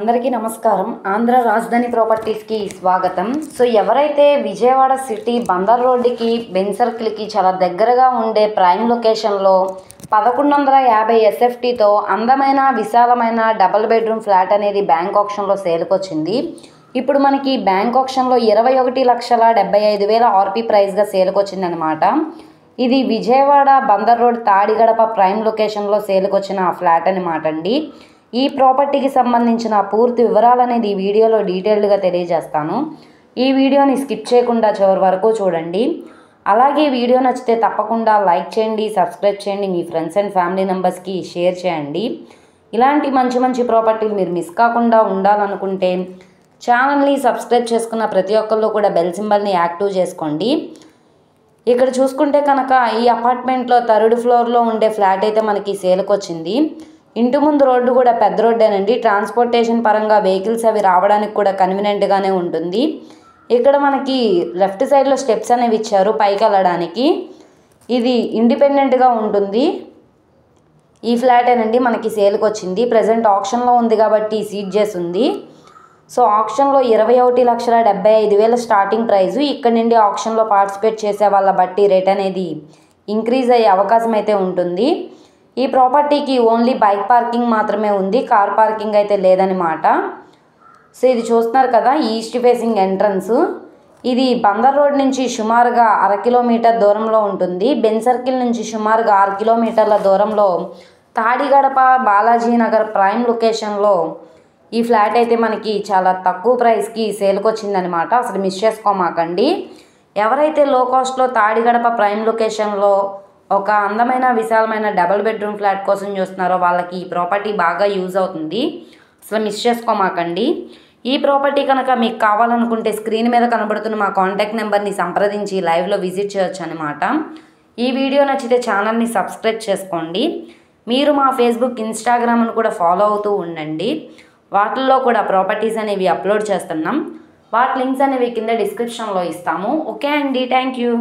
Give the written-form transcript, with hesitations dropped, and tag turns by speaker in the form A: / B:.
A: అందరికీ నమస్కారం. ఆంధ్ర రాజధాని ప్రాపర్టీస్కి స్వాగతం. సో ఎవరైతే విజయవాడ సిటీ బందర్ రోడ్డుకి బెన్ సర్కిల్కి చాలా దగ్గరగా ఉండే ప్రైమ్ లొకేషన్లో 1150 ఎస్ఎఫ్టీతో అందమైన విశాలమైన డబుల్ బెడ్రూమ్ ఫ్లాట్ అనేది బ్యాంక్ ఆప్షన్లో సేల్కి వచ్చింది. ఇప్పుడు మనకి బ్యాంక్ ఆప్షన్లో 21,75,000 ఆర్పీ ప్రైస్గా సేల్కి వచ్చిందనమాట. ఇది విజయవాడ బందర్ రోడ్ తాడిగడప ప్రైమ్ లొకేషన్లో సేల్కి వచ్చిన ఫ్లాట్ అనమాట అండి. ఈ ప్రాపర్టీకి సంబంధించిన పూర్తి వివరాలు అనేది ఈ వీడియోలో డీటెయిల్డ్గా తెలియజేస్తాను. ఈ వీడియోని స్కిప్ చేయకుండా చివరి వరకు చూడండి. అలాగే వీడియో నచ్చితే తప్పకుండా లైక్ చేయండి, సబ్స్క్రైబ్ చేయండి, మీ ఫ్రెండ్స్ అండ్ ఫ్యామిలీ మెంబర్స్కి షేర్ చేయండి. ఇలాంటి మంచి మంచి ప్రాపర్టీలు మీరు మిస్ కాకుండా ఉండాలనుకుంటే ఛానల్ని సబ్స్క్రైబ్ చేసుకున్న ప్రతి ఒక్కళ్ళు కూడా బెల్ సింబల్ని యాక్టివ్ చేసుకోండి. ఇక్కడ చూసుకుంటే కనుక ఈ అపార్ట్మెంట్లో 3rd ఫ్లోర్లో ఉండే ఫ్లాట్ అయితే మనకి సేల్కి వచ్చింది. ఇంటి ముందు రోడ్డు కూడా పెద్ద రోడ్డేనండి. ట్రాన్స్పోర్టేషన్ పరంగా వెహికల్స్ అవి రావడానికి కూడా కన్వీనియంట్గానే ఉంటుంది. ఇక్కడ మనకి లెఫ్ట్ సైడ్లో స్టెప్స్ అనేవి ఇచ్చారు పైకి వెళ్ళడానికి. ఇది ఇండిపెండెంట్గా ఉంటుంది. ఈ ఫ్లాటేనండి మనకి సేల్కి వచ్చింది. ప్రజెంట్ ఆప్షన్లో ఉంది కాబట్టి సీట్ చేసి ఉంది. సో ఆప్షన్లో 21,75,000 స్టార్టింగ్ ప్రైజు. ఇక్కడ నుండి ఆప్షన్లో పార్టిసిపేట్ చేసే వాళ్ళ బట్టి రేట్ అనేది ఇంక్రీజ్ అయ్యే అవకాశం అయితే ఉంటుంది. ఈ ప్రాపర్టీకి ఓన్లీ బైక్ పార్కింగ్ మాత్రమే ఉంది, కార్ పార్కింగ్ అయితే లేదనమాట. సో ఇది చూస్తున్నారు కదా, ఈస్ట్ ఫేసింగ్ ఎంట్రన్స్. ఇది బందర్ రోడ్ నుంచి సుమారుగా 1/2 కిలోమీటర్ దూరంలో ఉంటుంది. బెన్ సర్కిల్ నుంచి సుమారుగా 6 కిలోమీటర్ల దూరంలో తాడిగడప బాలాజీ నగర్ ప్రైమ్ లొకేషన్లో ఈ ఫ్లాట్ అయితే మనకి చాలా తక్కువ ప్రైస్కి సేల్కి వచ్చిందనమాట. అసలు మిస్ చేసుకోమాకండి. ఎవరైతే లో కాస్ట్లో తాడిగడప ప్రైమ్ లొకేషన్లో ఒక అందమైన విశాలమైన డబుల్ బెడ్రూమ్ ఫ్లాట్ కోసం చూస్తున్నారో వాళ్ళకి ఈ ప్రాపర్టీ బాగా యూజ్ అవుతుంది. అసలు మిస్ చేసుకోమాకండి. ఈ ప్రాపర్టీ కనుక మీకు కావాలనుకుంటే స్క్రీన్ మీద కనబడుతున్న మా కాంటాక్ట్ నెంబర్ని సంప్రదించి లైవ్లో విజిట్ చేయొచ్చు అనమాట. ఈ వీడియో నచ్చితే ఛానల్ని సబ్స్క్రైబ్ చేసుకోండి. మీరు మా ఫేస్బుక్, ఇన్స్టాగ్రామ్ను కూడా ఫాలో అవుతూ ఉండండి. వాటిల్లో కూడా ప్రాపర్టీస్ అనేవి అప్లోడ్ చేస్తున్నాం. వాటి లింక్స్ అనేవి కింద డిస్క్రిప్షన్లో ఇస్తాము. ఓకే అండి, థ్యాంక్ యూ.